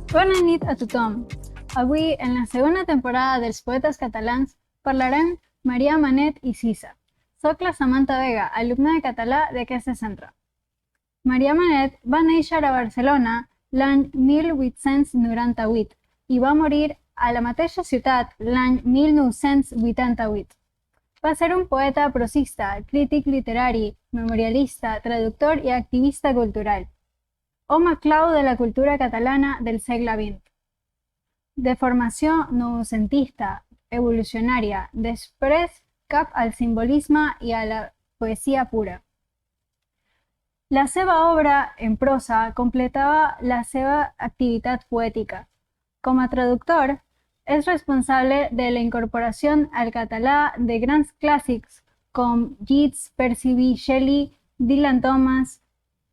Bona nit a tothom. Avui, en la segona temporada dels Poetes Catalans, parlarem Maria Manet i Cisa. Soc la Samantha Vega, alumna de català d'aquest centre. Maria Manet va néixer a Barcelona l'any 1898 i va morir a la mateixa ciutat l'any 1988. Va ser un poeta prosista, crític literari, memorialista, traductor i activista cultural. Home clau de la cultura catalana del segle XX. De formació noucentista, evolucionària, després cap al simbolisme i a la poesia pura. La seva obra en prosa completava la seva activitat poètica. Com a traductor, és responsable de la incorporació al català de grans clàssics com Yeats, Percy B. Shelley, Dylan Thomas,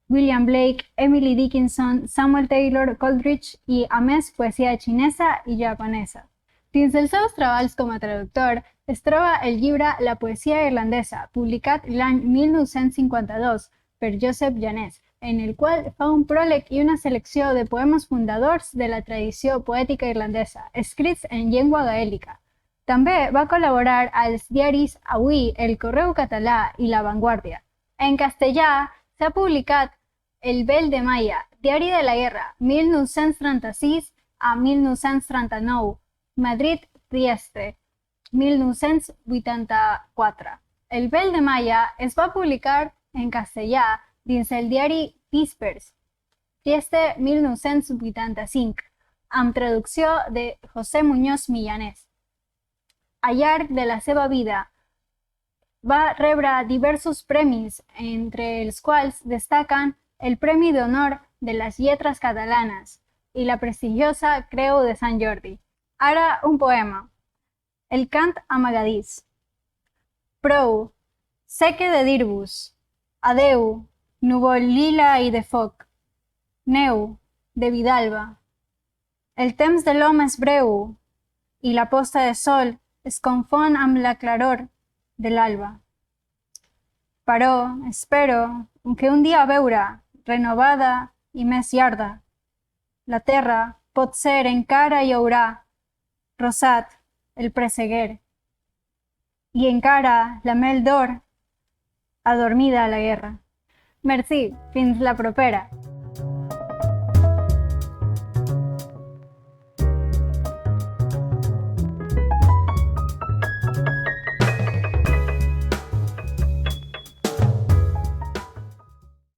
William Blake, Emily Dickinson, Samuel Taylor Coleridge i, a més, poesia xinesa i japonesa. Dins dels seus treballs com a traductor es troba el llibre La poesia irlandesa, publicat l'any 1952 per Joseph Janés, en el qual fa un pròleg i una selecció de poemes fundadors de la tradició poètica irlandesa, escrits en llengua gaèlica. També va col·laborar als diaris Avui, El Correu Català i La Vanguardia. En castellà s'ha publicat El Vel de Maia, Diari de la Guerra, 1936 a 1939, Madrid-Trieste, 1984. El Vel de Maia es va publicar en castellà dins el diari Víspers, Trieste 1985, amb traducció de José Muñoz Millanés. Al llarg de la seva vida va rebre diversos premis, entre els quals destaquen el Premi d'Honor de les Lletres Catalanes i la prestigiosa Creu de Sant Jordi. Ara un poema. El cant amagadís. Prou, sé que de dir-vos. Adeu, núvol lila i de foc. Neu, de Vidalba. El temps de l'home és breu i la posta de sol es confon amb la claror de l'alba. Però espero que un dia veure, renovada i més llarga, la terra pot ser encara hi haurà rosat el presseguer i encara la mel d'or adormida a la guerra. Merci, fins la propera.